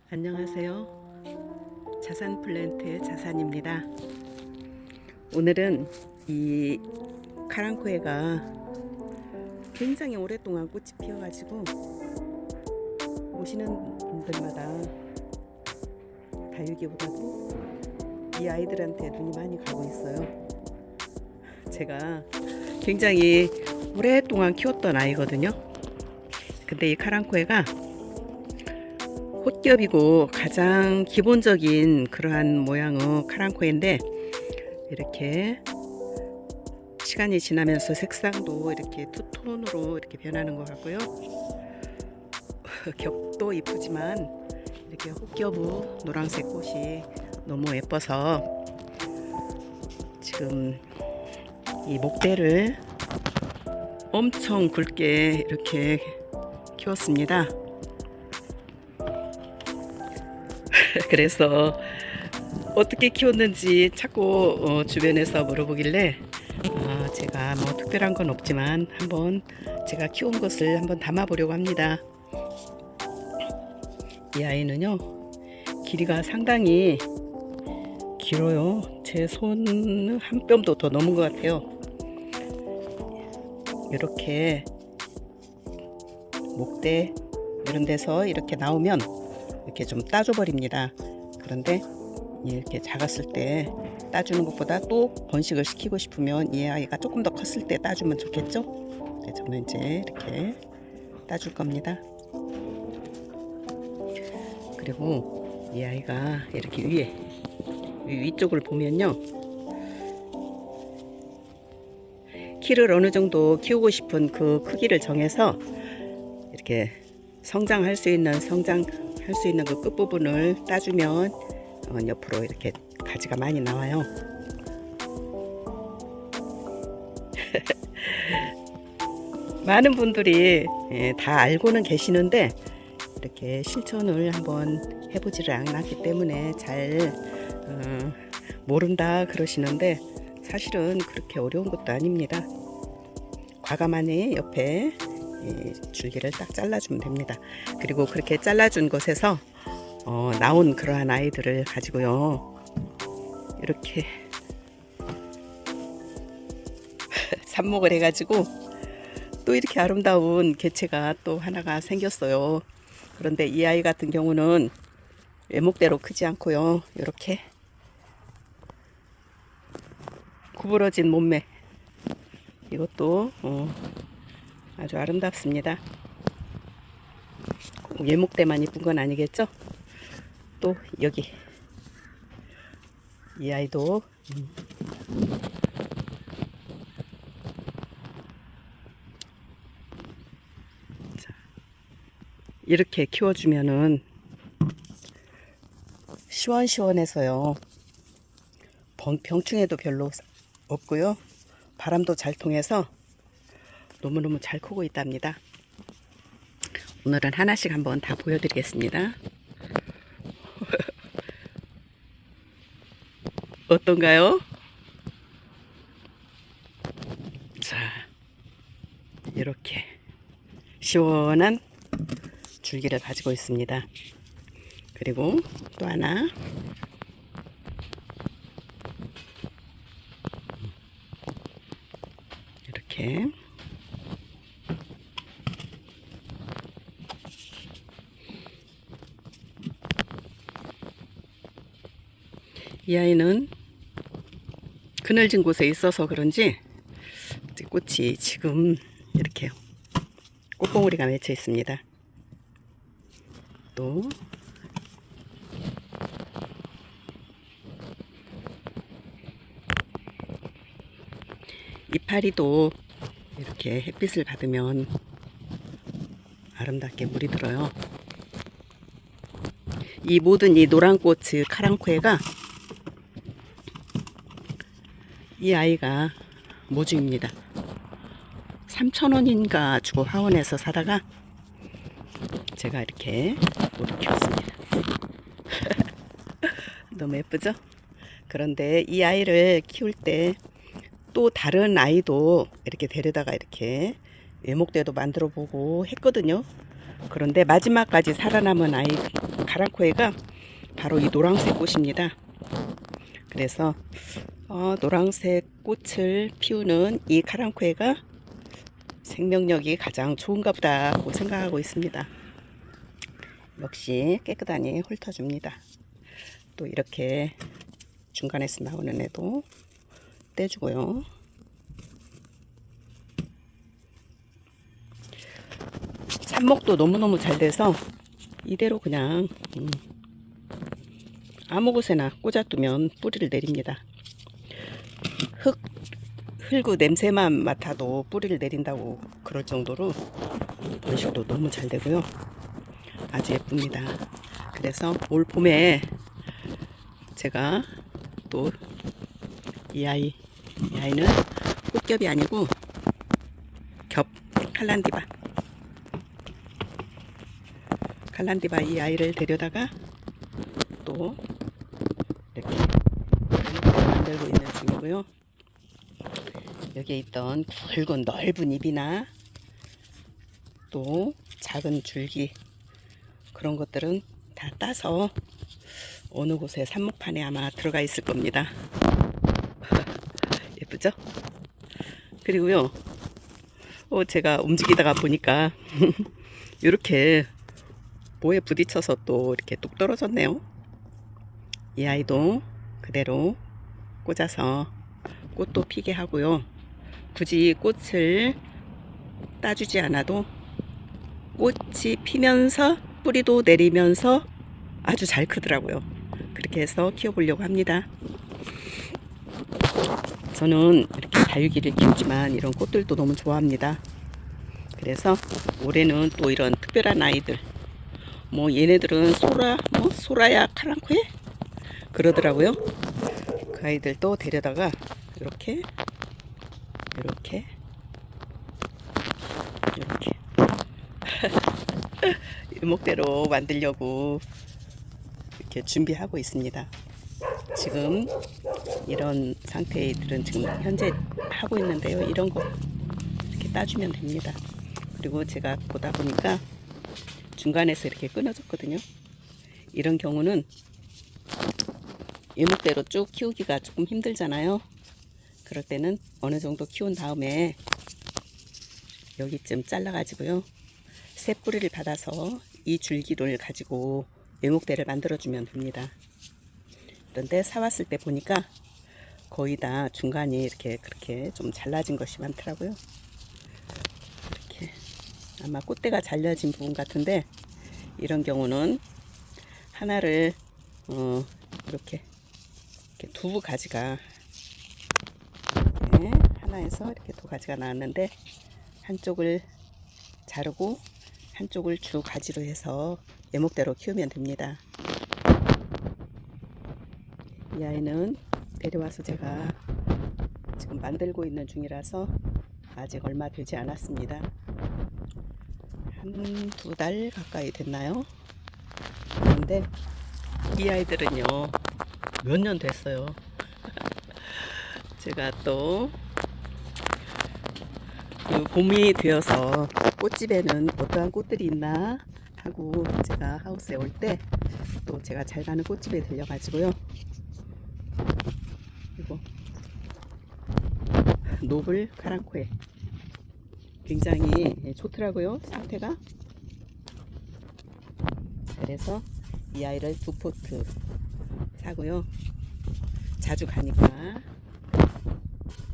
안녕하세요. 자산 플랜트의 자산입니다. 오늘은 이 카랑코에가 굉장히 오랫동안 꽃이 피어가지고 오시는 분들마다 다육이보다도 이 아이들한테 눈이 많이 가고 있어요. 제가 굉장히 오랫동안 키웠던 아이거든요. 근데 이 카랑코에가 꽃겹이고 가장 기본적인 그러한 모양의 카랑코에인데, 이렇게 시간이 지나면서 색상도 이렇게 투톤으로 이렇게 변하는 것 같고요. 겹도 이쁘지만 이렇게 꽃겹의 노란색 꽃이 너무 예뻐서 지금 이 목대를 엄청 굵게 이렇게 키웠습니다. 그래서 어떻게 키웠는지 자꾸 주변에서 물어보길래 제가 뭐 특별한 건 없지만 한번 제가 키운 것을 한번 담아 보려고 합니다. 이 아이는요, 길이가 상당히 길어요. 제 손 한 뼘도 더 넘은 것 같아요. 이렇게 목대 이런 데서 이렇게 나오면 이렇게 좀 따줘 버립니다. 그런데 이렇게 작았을 때 따주는 것보다 또 번식을 시키고 싶으면 이 아이가 조금 더 컸을 때 따주면 좋겠죠. 네, 저는 이제 이렇게 따줄 겁니다. 그리고 이 아이가 이렇게 위쪽을 보면요, 키를 어느 정도 키우고 싶은 그 크기를 정해서 이렇게 성장할 수 있는 그 끝부분을 따주면 옆으로 이렇게 가지가 많이 나와요. 많은 분들이 다 알고는 계시는데 이렇게 실천을 한번 해보지를 않았기 때문에 잘 모른다 그러시는데, 사실은 그렇게 어려운 것도 아닙니다. 과감하니 옆에 줄기를 딱 잘라주면 됩니다. 그리고 그렇게 잘라준 것에서 나온 그러한 아이들을 가지고요, 이렇게 삽목을 해가지고 또 이렇게 아름다운 개체가 또 하나가 생겼어요. 그런데 이 아이 같은 경우는 외목대로 크지 않고요, 이렇게 구부러진 몸매, 이것도 아주 아름답습니다. 외목대만 이쁜 건 아니겠죠? 또 여기 이 아이도 이렇게 키워주면은 시원시원해서요, 병충해도 별로 없고요, 바람도 잘 통해서 너무너무 잘 크고 있답니다. 오늘은 하나씩 한번 다 보여드리겠습니다. 어떤가요? 자, 이렇게 시원한 줄기를 가지고 있습니다. 그리고 또 하나, 이렇게 이 아이는 그늘진 곳에 있어서 그런지 꽃이 지금 이렇게 꽃봉오리가 맺혀 있습니다. 또 이파리도 이렇게 햇빛을 받으면 아름답게 물이 들어요. 이 모든 이 노란 꽃의 카랑코에가, 이 아이가 모주입니다. 3,000원인가 주고 화원에서 사다가 제가 이렇게 모두 키웠습니다. 너무 예쁘죠? 그런데 이 아이를 키울 때 또 다른 아이도 이렇게 데려다가 이렇게 외목대도 만들어 보고 했거든요. 그런데 마지막까지 살아남은 아이 카랑코에가 바로 이 노란색 꽃입니다. 그래서 노란색 꽃을 피우는 이 카랑코에가 생명력이 가장 좋은가 보다 하고 생각하고 있습니다. 역시 깨끗하니 훑어줍니다. 또 이렇게 중간에서 나오는 애도 떼주고요. 삽목도 너무너무 잘 돼서 이대로 그냥 아무 곳에나 꽂아두면 뿌리를 내립니다. 흙구 냄새만 맡아도 뿌리를 내린다고 그럴 정도로 번식도 너무 잘 되고요. 아주 예쁩니다. 그래서 올 봄에 제가 또 이 아이는 꽃겹이 아니고 겹 칼란디바 이 아이를 데려다가 또 이렇게 만들고 있는 중이고요. 여기에 있던 굵은 넓은 잎이나 또 작은 줄기 그런 것들은 다 따서 어느 곳에 삽목판에 아마 들어가 있을 겁니다. 예쁘죠? 그리고요, 제가 움직이다가 보니까 이렇게 뭐에 부딪혀서 또 이렇게 뚝 떨어졌네요. 이 아이도 그대로 꽂아서 꽃도 피게 하고요. 굳이 꽃을 따주지 않아도 꽃이 피면서 뿌리도 내리면서 아주 잘 크더라고요. 그렇게 해서 키워보려고 합니다. 저는 이렇게 다육이를 키우지만 이런 꽃들도 너무 좋아합니다. 그래서 올해는 또 이런 특별한 아이들, 뭐 얘네들은 소라야 카랑코에 그러더라고요. 그 아이들도 데려다가 이렇게 유목대로 만들려고 이렇게 준비하고 있습니다. 지금 이런 상태의 들은 지금 현재 하고 있는데요. 이런 거 이렇게 따주면 됩니다. 그리고 제가 보다 보니까 중간에서 이렇게 끊어졌거든요. 이런 경우는 유목대로 쭉 키우기가 조금 힘들잖아요. 그럴 때는 어느 정도 키운 다음에 여기쯤 잘라 가지고요, 새 뿌리를 받아서 이 줄기를 가지고 유목대를 만들어 주면 됩니다. 그런데 사왔을 때 보니까 거의 다 중간이 이렇게 그렇게 좀 잘라진 것이 많더라고요. 이렇게 아마 꽃대가 잘려진 부분 같은데, 이런 경우는 하나를 이렇게 두 가지가 이렇게 하나에서 이렇게 두 가지가 나왔는데, 한쪽을 자르고 한쪽을 주 가지로 해서 예목대로 키우면 됩니다. 이 아이는 데려와서 제가 지금 만들고 있는 중이라서 아직 얼마 되지 않았습니다. 한 두 달 가까이 됐나요? 그런데 이 아이들은요, 몇 년 됐어요. 제가 또 그 봄이 되어서 꽃집에는 어떠한 꽃들이 있나 하고 제가 하우스에 올 때 또 제가 잘 가는 꽃집에 들려가지고요, 그리고 노블 카랑코에 굉장히 좋더라고요, 상태가. 그래서 이 아이를 두 포트 사고요, 자주 가니까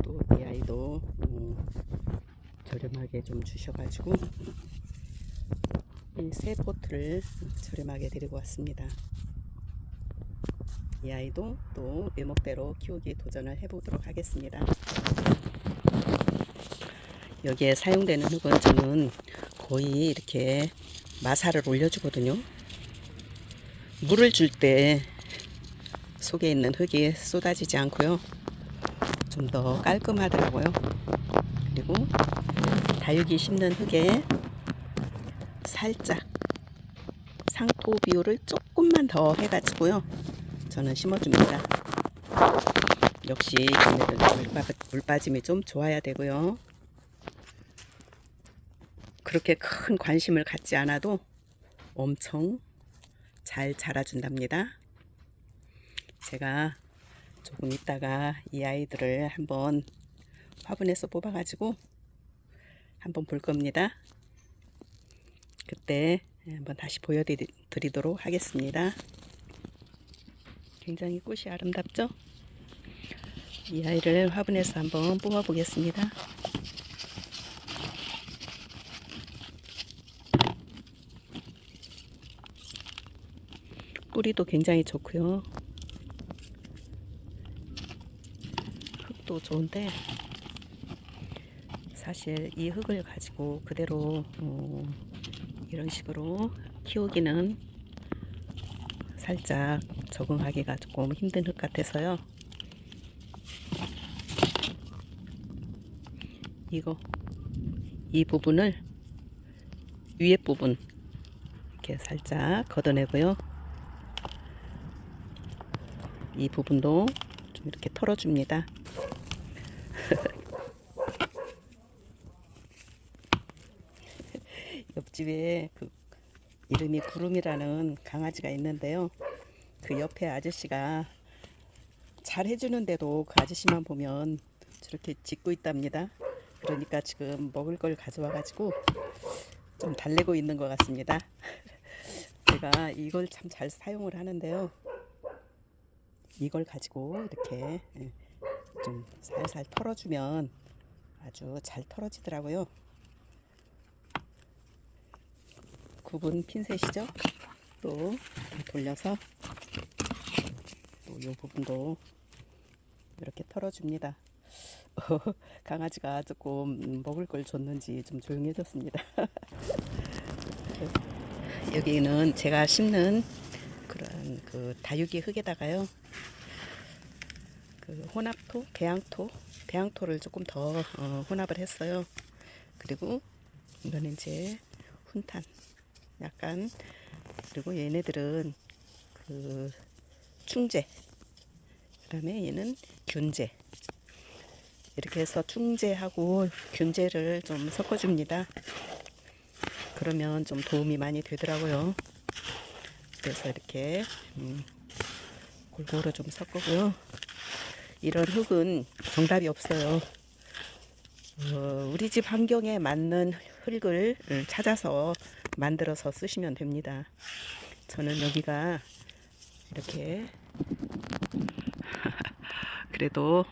또 이 아이도 저렴하게 좀 주셔가지고 이 세 포트를 저렴하게 데리고 왔습니다. 이 아이도 또 외목대로 키우기 도전을 해보도록 하겠습니다. 여기에 사용되는 흙은 저는 거의 이렇게 마사를 올려주거든요. 물을 줄 때 속에 있는 흙이 쏟아지지 않고요, 좀 더 깔끔하더라고요. 그리고 다육이 심는 흙에 살짝 상토 비율을 조금만 더 해가지고요, 저는 심어줍니다. 역시 얘네들 물 빠짐이 좀 좋아야 되고요. 그렇게 큰 관심을 갖지 않아도 엄청 잘 자라준답니다. 제가 조금 있다가 이 아이들을 한번 화분에서 뽑아가지고 한번 볼 겁니다. 그때 한번 다시 보여드리도록 하겠습니다. 굉장히 꽃이 아름답죠? 이 아이를 화분에서 한번 뽑아 보겠습니다. 뿌리도 굉장히 좋고요. 흙도 좋은데 사실 이 흙을 가지고 그대로 이런 식으로 키우기는 살짝 적응하기가 조금 힘든 흙 같아서요. 이 부분을 위에 부분 이렇게 살짝 걷어내고요. 이 부분도 좀 이렇게 털어줍니다. 옆집에 그 이름이 구름이라는 강아지가 있는데요. 그 옆에 아저씨가 잘 해주는데도 그 아저씨만 보면 저렇게 짖고 있답니다. 그러니까 지금 먹을 걸 가져와 가지고 좀 달래고 있는 것 같습니다. 제가 이걸 참 잘 사용을 하는데요. 이걸 가지고 이렇게 좀 살살 털어주면 아주 잘 털어지더라고요. 굽은 핀셋이죠. 또 돌려서 또 이 부분도 이렇게 털어줍니다. 강아지가 조금 먹을 걸 줬는지 좀 조용해졌습니다. 여기는 제가 심는 그런 그 다육이 흙에다가요, 그 혼합토, 배양토를 조금 더 혼합을 했어요. 그리고 이거는 이제 훈탄 약간, 그리고 얘네들은 그 충제, 그 다음에 얘는 균제, 이렇게 해서 충제하고 균제를 좀 섞어줍니다. 그러면 좀 도움이 많이 되더라고요. 그래서 이렇게 골고루 좀 섞고요. 이런 흙은 정답이 없어요. 우리 집 환경에 맞는 흙을 찾아서 만들어서 쓰시면 됩니다. 저는 여기가 이렇게 그래도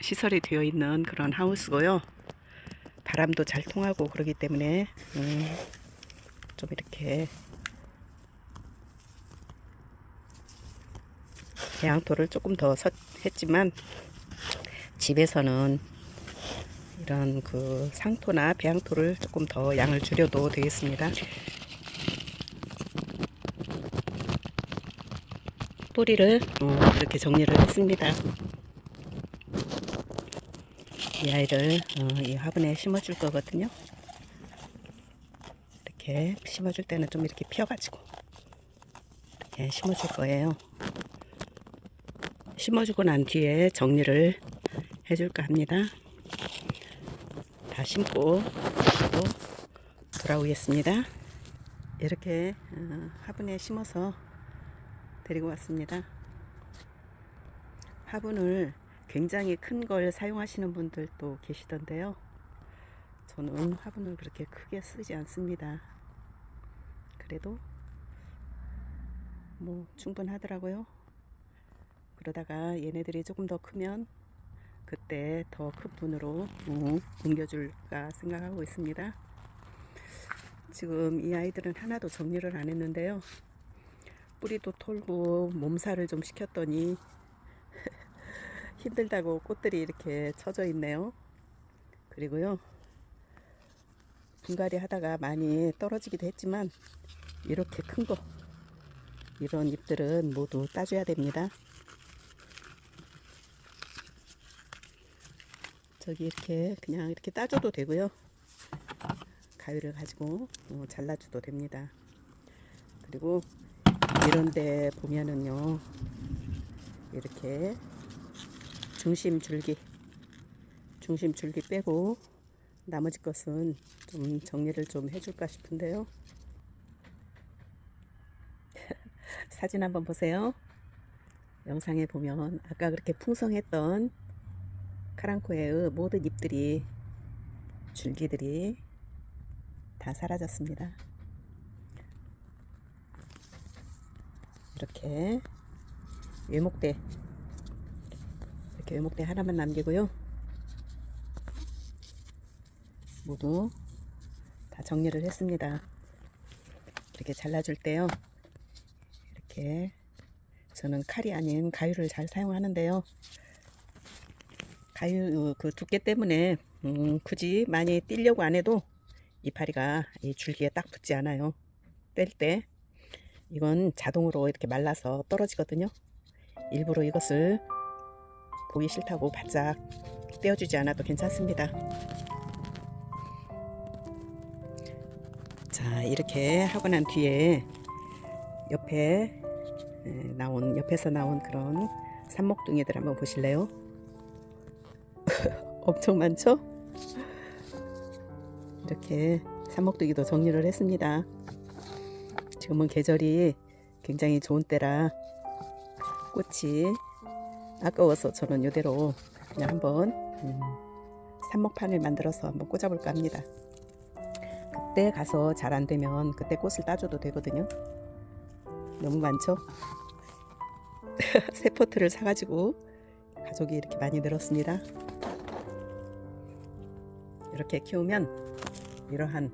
시설이 되어 있는 그런 하우스고요. 바람도 잘 통하고 그러기 때문에 좀 이렇게 배양토를 조금 더 했지만 집에서는 이런 그 상토나 배양토를 조금 더 양을 줄여도 되겠습니다. 뿌리를 이렇게 정리를 했습니다. 이 아이를 이 화분에 심어줄 거거든요. 이렇게 심어줄 때는 좀 이렇게 펴가지고 이렇게 심어줄 거예요. 심어주고 난 뒤에 정리를 해줄까 합니다. 다 심고 또 돌아오겠습니다. 이렇게 화분에 심어서 데리고 왔습니다. 화분을 굉장히 큰 걸 사용하시는 분들도 계시던데요. 저는 화분을 그렇게 크게 쓰지 않습니다. 그래도 뭐 충분하더라고요. 그러다가 얘네들이 조금 더 크면 그때 더 큰 분으로 옮겨줄까 생각하고 있습니다. 지금 이 아이들은 하나도 정리를 안 했는데요. 뿌리도 털고 몸살을 좀 시켰더니 힘들다고 꽃들이 이렇게 처져 있네요. 그리고요, 분갈이 하다가 많이 떨어지기도 했지만 이렇게 큰 거, 이런 잎들은 모두 따줘야 됩니다. 저기 이렇게 그냥 이렇게 따줘도 되고요, 가위를 가지고 잘라줘도 됩니다. 그리고 이런데 보면은요, 이렇게 중심 줄기 빼고 나머지 것은 좀 정리를 좀 해줄까 싶은데요. 사진 한번 보세요. 영상에 보면 아까 그렇게 풍성했던 카랑코의 모든 잎들이, 줄기들이 다 사라졌습니다. 이렇게 외목대, 이렇게 외목대 하나만 남기고요. 모두 다 정리를 했습니다. 이렇게 잘라줄 때요, 이렇게 저는 칼이 아닌 가위를 잘 사용하는데요. 가위 그 두께 때문에 굳이 많이 띄려고 안 해도 이파리가 이 줄기에 딱 붙지 않아요. 뗄 때 이건 자동으로 이렇게 말라서 떨어지거든요. 일부러 이것을 보기 싫다고 바짝 떼어주지 않아도 괜찮습니다. 자, 이렇게 하고 난 뒤에 옆에서 나온 그런 삽목둥이들 한번 보실래요? 엄청 많죠? 이렇게 삽목둥이도 정리를 했습니다. 지금은 계절이 굉장히 좋은 때라 꽃이 아까워서 저는 이대로 그냥 한번 삽목판을 만들어서 한번 꽂아볼까 합니다. 그때 가서 잘 안되면 그때 꽃을 따줘도 되거든요. 너무 많죠? 새 포트를 사가지고 가족이 이렇게 많이 늘었습니다. 이렇게 키우면 이러한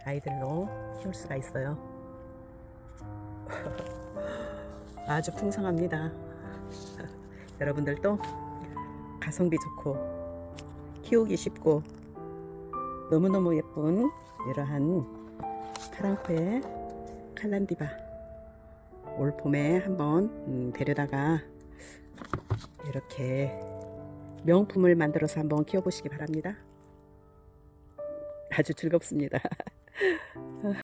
아이들로 키울 수가 있어요. 아주 풍성합니다. 여러분들도 가성비 좋고 키우기 쉽고 너무너무 예쁜 이러한 카랑코의 칼란디바 올 봄에 한번 데려다가 이렇게 명품을 만들어서 한번 키워보시기 바랍니다. 아주 즐겁습니다.